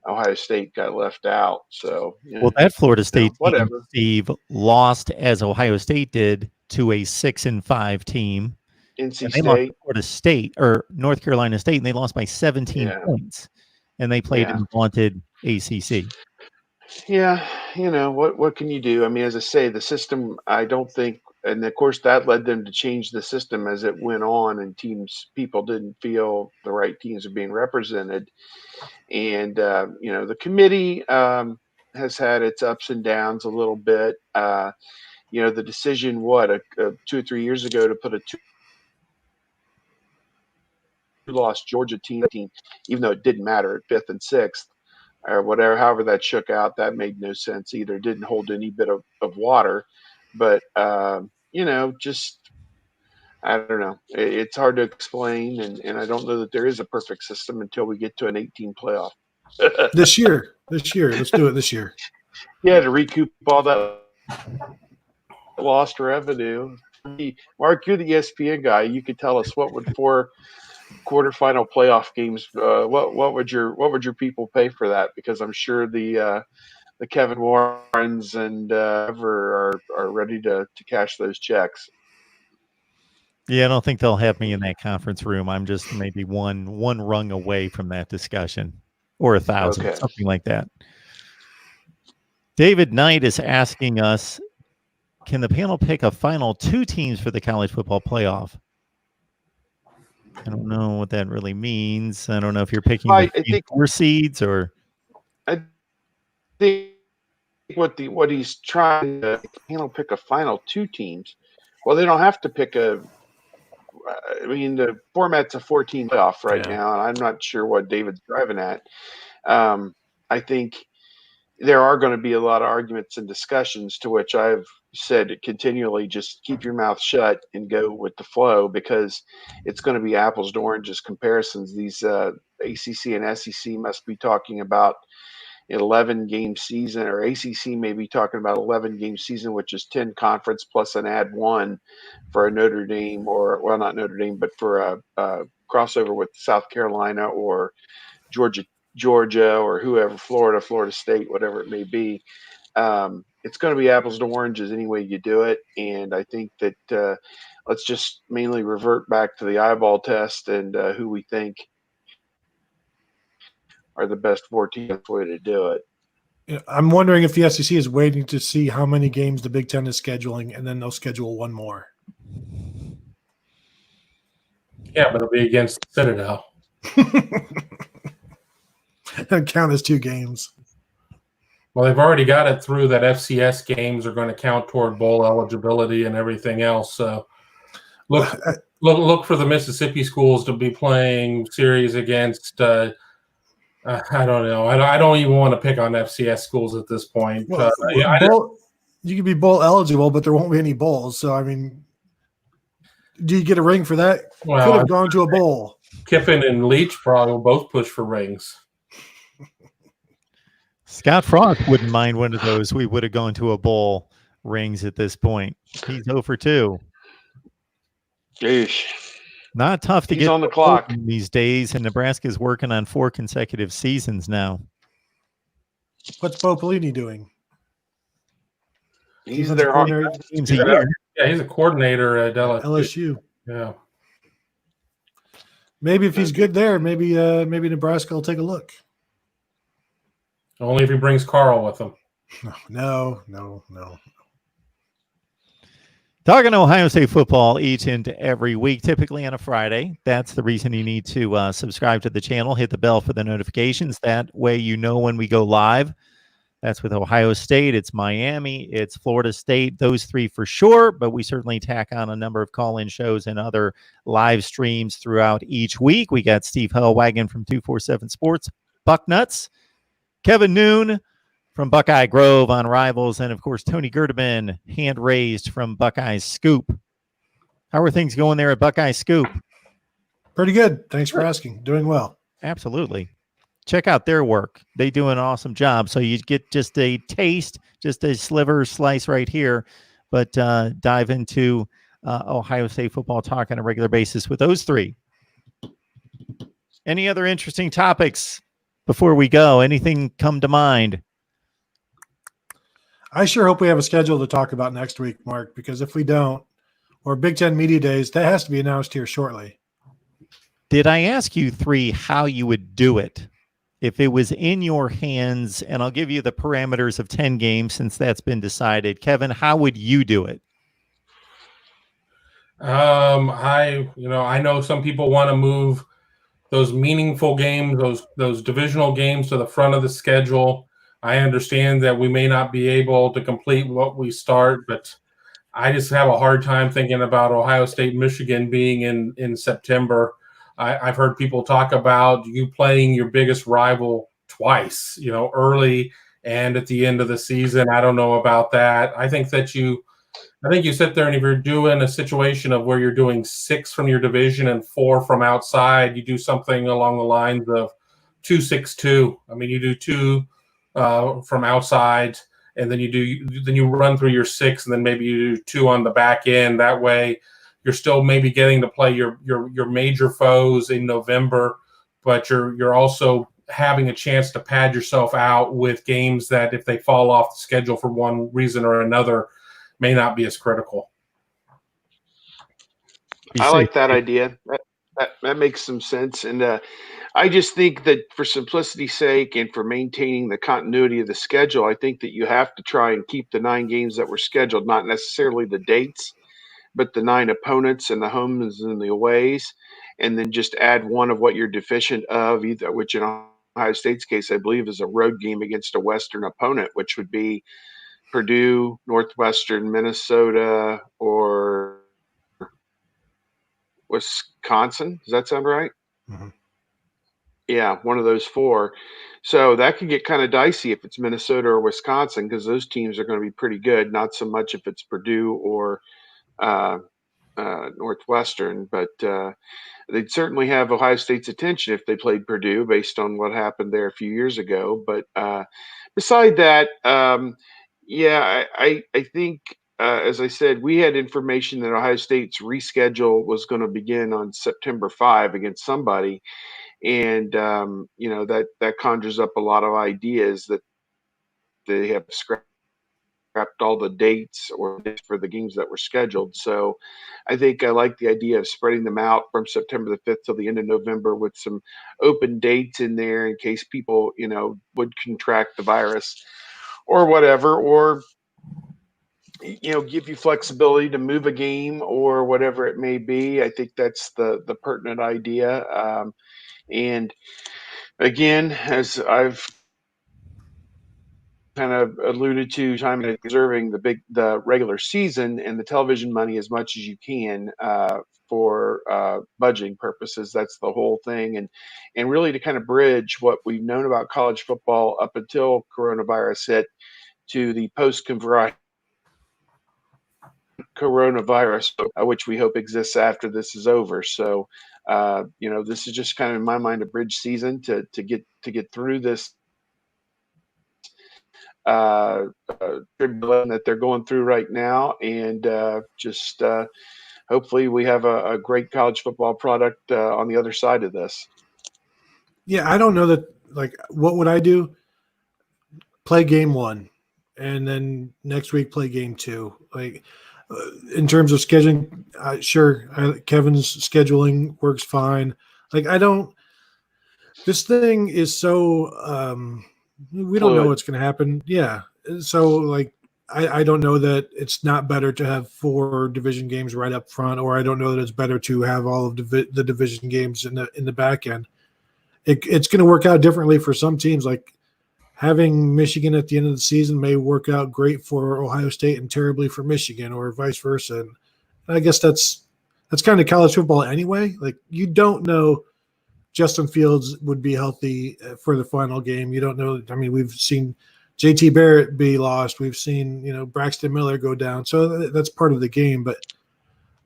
Ohio State got left out. So, well, that Florida State team, whatever. Steve, lost as Ohio State did to a 6-5 team. NC They lost State, to Florida State or North Carolina State, and they lost by 17 points. And they played in the vaunted ACC. Yeah, what can you do? I mean, as I say, the system, I don't think, and of course that led them to change the system as it went on, and people didn't feel the right teams were being represented. And the committee has had its ups and downs a little bit. The decision 2 or 3 years ago to put a two-loss Georgia team, even though it didn't matter at 5th and 6th or whatever, however that shook out, that made no sense either. It didn't hold any bit of water. But just, I don't know. It's hard to explain, and I don't know that there is a perfect system until we get to an 18 playoff. This year. Let's do it this year. Yeah, to recoup all that lost revenue. Mark, you're the ESPN guy. You could tell us what would 4 quarterfinal playoff games. What would your people pay for that? Because I'm sure the Kevin Warrens and ever are ready to cash those checks. Yeah, I don't think they'll have me in that conference room. I'm just maybe one rung away from that discussion, or 1,000, Okay. something like that. David Knight is asking us, can the panel pick a final 2 teams for the college football playoff? I don't know what that really means. I don't know if you're picking I the think 4 seeds or. I think what he's trying to pick a final 2 teams. Well, they don't have to pick a. I mean, the format's a 14 playoff right now, and I'm not sure what David's driving at. I think there are going to be a lot of arguments and discussions, to which I've said continually, just keep your mouth shut and go with the flow, because it's going to be apples to oranges comparisons. These ACC and SEC must be talking about an 11-game season, or ACC may be talking about 11-game season, which is 10 conference plus an add 1 for a Notre Dame, or, well, not Notre Dame, but for a crossover with South Carolina or Georgia, or whoever, Florida State, whatever it may be. It's going to be apples to oranges any way you do it. And I think that let's just mainly revert back to the eyeball test and who we think are the best 4 teams way to do it. I'm wondering if the SEC is waiting to see how many games the Big Ten is scheduling, and then they'll schedule one more. Yeah, but it'll be against Citadel. That count as 2 games. Well, they've already got it through that FCS games are going to count toward bowl eligibility and everything else. So look for the Mississippi schools to be playing series against. I don't know. I don't even want to pick on FCS schools at this point. Well, you can be bowl eligible, but there won't be any bowls. So, I mean, do you get a ring for that? Well, could have gone to a bowl. Kiffin and Leach probably will both push for rings. Scott Frost wouldn't mind one of those. We would have gone to a bowl rings at this point. He's 0 for 2. Jeez. Not tough to He's get on the clock these days, and Nebraska's working on 4 consecutive seasons now. What's Bo Pelini doing? He's their teams a year. Yeah, he's a coordinator at LSU. Yeah. Maybe if he's good there, maybe Nebraska will take a look. Only if he brings Carl with him. No. Talking Ohio State football each and every week, typically on a Friday. That's the reason you need to subscribe to the channel, hit the bell for the notifications. That way you know when we go live. That's with Ohio State, it's Miami, it's Florida State, those 3 for sure, but we certainly tack on a number of call-in shows and other live streams throughout each week. We got Steve Hellwagon from 247 Sports, Bucknuts, Kevin Noon from Buckeye Grove on Rivals, and of course, Tony Gerdeman, hand-raised from Buckeye Scoop. How are things going there at Buckeye Scoop? Pretty good. Thanks for asking. Doing well. Absolutely. Check out their work. They do an awesome job. So you get just a taste, just a slice right here, but dive into Ohio State football talk on a regular basis with those 3. Any other interesting topics before we go? Anything come to mind? I sure hope we have a schedule to talk about next week, Mark, because if we don't, or Big Ten Media Days, that has to be announced here shortly. Did I ask you 3 how you would do it? If it was in your hands, and I'll give you the parameters of 10 games since that's been decided. Kevin, how would you do it? I know some people want to move those meaningful games, those divisional games to the front of the schedule. I understand that we may not be able to complete what we start, but I just have a hard time thinking about Ohio State, Michigan being in September. I've heard people talk about you playing your biggest rival twice, early and at the end of the season. I don't know about that. I think you sit there, and if you're doing a situation of where you're doing 6 from your division and 4 from outside, you do something along the lines of 2-6-2. I mean, you do 2 from outside, and then you run through your 6, and then maybe you do 2 on the back end. That way, you're still maybe getting to play your major foes in November, but you're also having a chance to pad yourself out with games that, if they fall off the schedule for one reason or another, may not be as critical. I like that idea. That makes some sense. And I just think that for simplicity's sake and for maintaining the continuity of the schedule, I think that you have to try and keep the 9 games that were scheduled, not necessarily the dates, but the 9 opponents and the homes and the aways, and then just add one of what you're deficient of, either, which in Ohio State's case, I believe, is a road game against a Western opponent, which would be Purdue, Northwestern, Minnesota, or Wisconsin. Does that sound right? Mm-hmm. Yeah, one of those 4. So that could get kind of dicey if it's Minnesota or Wisconsin, because those teams are going to be pretty good. Not so much if it's Purdue or Northwestern, but they'd certainly have Ohio State's attention if they played Purdue, based on what happened there a few years ago. But beside that, yeah, I think, as I said, we had information that Ohio State's reschedule was going to begin on September 5 against somebody. And, that conjures up a lot of ideas that they have scrapped all the dates or for the games that were scheduled. So I think I like the idea of spreading them out from September the 5th till the end of November, with some open dates in there in case people, would contract the virus or whatever, or, give you flexibility to move a game or whatever it may be. I think that's the pertinent idea. And again, as I've kind of alluded to, time and observing the regular season and the television money as much as you can for budgeting purposes. That's the whole thing, and really to kind of bridge what we've known about college football up until coronavirus hit to the post-coronavirus, which we hope exists after this is over. So, this is just kind of, in my mind, a bridge season to get through this tribulation that they're going through right now, and just hopefully we have a great college football product on the other side of this. Yeah, I don't know that. Like, what would I do? Play game 1, and then next week play game 2. Like, in terms of scheduling, sure, Kevin's scheduling works fine. Like, this thing is so, we don't know what's going to happen. Yeah. So, like, I don't know that it's not better to have 4 division games right up front, or I don't know that it's better to have all of the division games in the back end. It's going to work out differently for some teams. Like, having Michigan at the end of the season may work out great for Ohio State and terribly for Michigan, or vice versa. And I guess that's kind of college football anyway. Like, you don't know Justin Fields would be healthy for the final game. You don't know. I mean, we've seen JT Barrett be lost. We've seen, Braxton Miller go down. So that's part of the game. But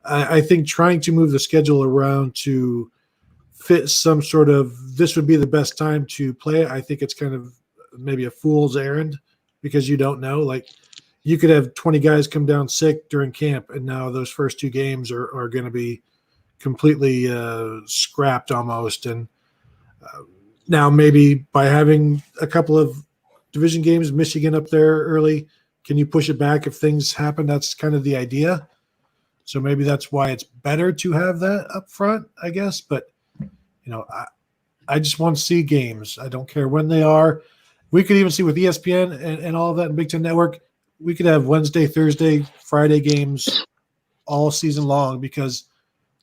I think trying to move the schedule around to fit some sort of, this would be the best time to play it, I think it's kind of maybe a fool's errand, because you don't know. Like, you could have 20 guys come down sick during camp, and now those first 2 games are going to be completely scrapped almost. And now maybe by having a couple of division games, Michigan up there early, can you push it back if things happen? That's kind of the idea. So maybe that's why it's better to have that up front, I guess. But, I just want to see games. I don't care when they are. We could even see with ESPN and all of that and Big Ten Network, we could have Wednesday, Thursday, Friday games all season long, because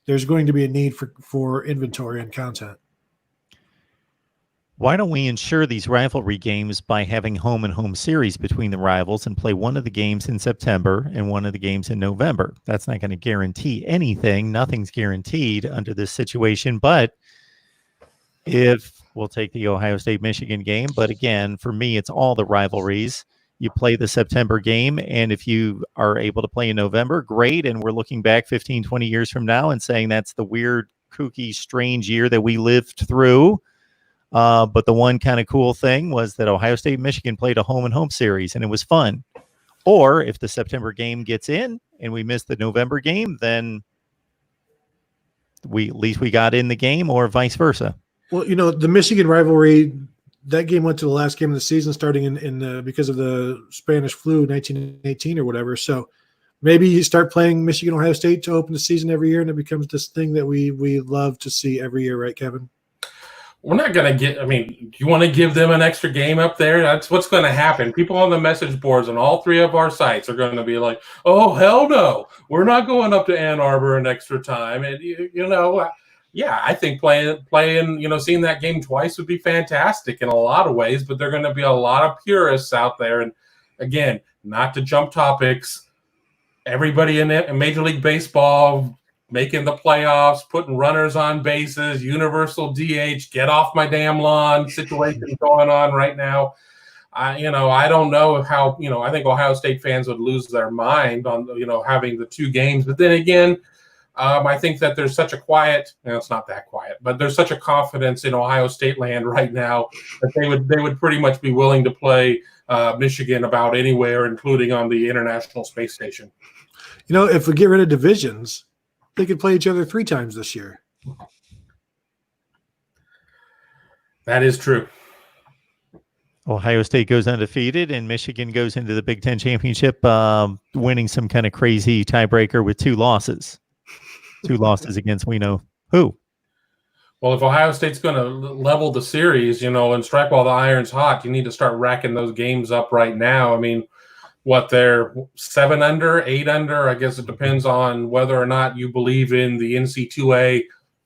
there's going to be a need for inventory and content. Why don't we ensure these rivalry games by having home and home series between the rivals and play one of the games in September and one of the games in November? That's not going to guarantee anything. Nothing's guaranteed under this situation. But if we'll take the Ohio State-Michigan game, but again, for me, it's all the rivalries. You play the September game, and if you are able to play in November, great. And we're looking back 15, 20 years from now and saying that's the weird, kooky, strange year that we lived through. But the one kind of cool thing was that Ohio State and Michigan played a home and home series, and it was fun. Or if the September game gets in and we miss the November game, then at least we got in the game, or vice versa. Well, the Michigan rivalry, that game went to the last game of the season, starting in because of the Spanish flu, 1918 or whatever. So maybe you start playing Michigan Ohio State to open the season every year, and it becomes this thing that we love to see every year, right, Kevin? We're not going to get – I mean, do you want to give them an extra game up there? That's what's going to happen. People on the message boards on all three of our sites are going to be like, oh, hell no. We're not going up to Ann Arbor in extra time. And, yeah, I think playing, seeing that game twice would be fantastic in a lot of ways, but there are going to be a lot of purists out there. And, again, not to jump topics, everybody in Major League Baseball – making the playoffs, putting runners on bases, universal DH, get off my damn lawn situation going on right now. I don't know how, I think Ohio State fans would lose their mind on, having the two games. But then again, I think that there's such a quiet, it's not that quiet, but there's such a confidence in Ohio State land right now that they would pretty much be willing to play Michigan about anywhere, including on the International Space Station. If we get rid of divisions, they could play each other 3 times this year. That is true. Ohio State goes undefeated, and Michigan goes into the Big Ten championship, winning some kind of crazy tiebreaker with 2 losses. 2 losses against we know who. Well, if Ohio State's going to level the series, and strike while the iron's hot, you need to start racking those games up right now. I mean, they're 7 under, 8 under. I guess it depends on whether or not you believe in the NC2A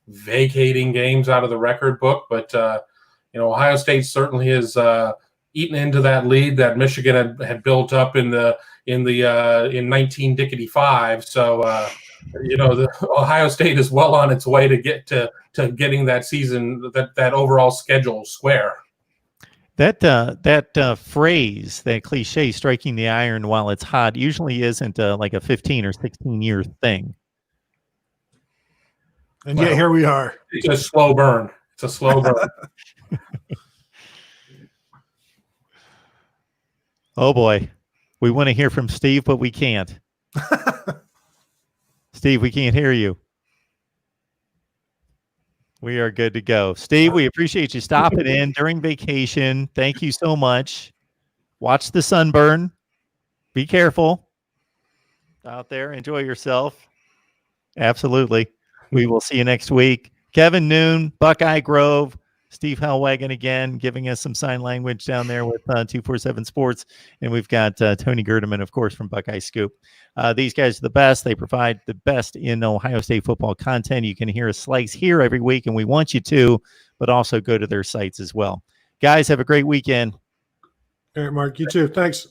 vacating games out of the record book. But Ohio State certainly has eaten into that lead that Michigan had built up in 1955. So the Ohio State is well on its way to get to getting that season, that overall schedule square. That phrase, that cliche, striking the iron while it's hot, usually isn't like a 15 or 16-year thing. And yet here we are. It's a slow burn. It's a slow burn. Oh, boy. We want to hear from Steve, but we can't. Steve, we can't hear you. We are good to go. Steve, we appreciate you stopping in during vacation. Thank you so much. Watch the sunburn. Be careful out there. Enjoy yourself. Absolutely. We will see you next week. Kevin Noon, Buckeye Grove, Steve Hellwagon again, giving us some sign language down there with 247 Sports. And we've got Tony Gerdeman, of course, from Buckeye Scoop. These guys are the best. They provide the best in Ohio State football content. You can hear a slice here every week, and we want you to, but also go to their sites as well. Guys, have a great weekend. All right, Mark, you too. Thanks.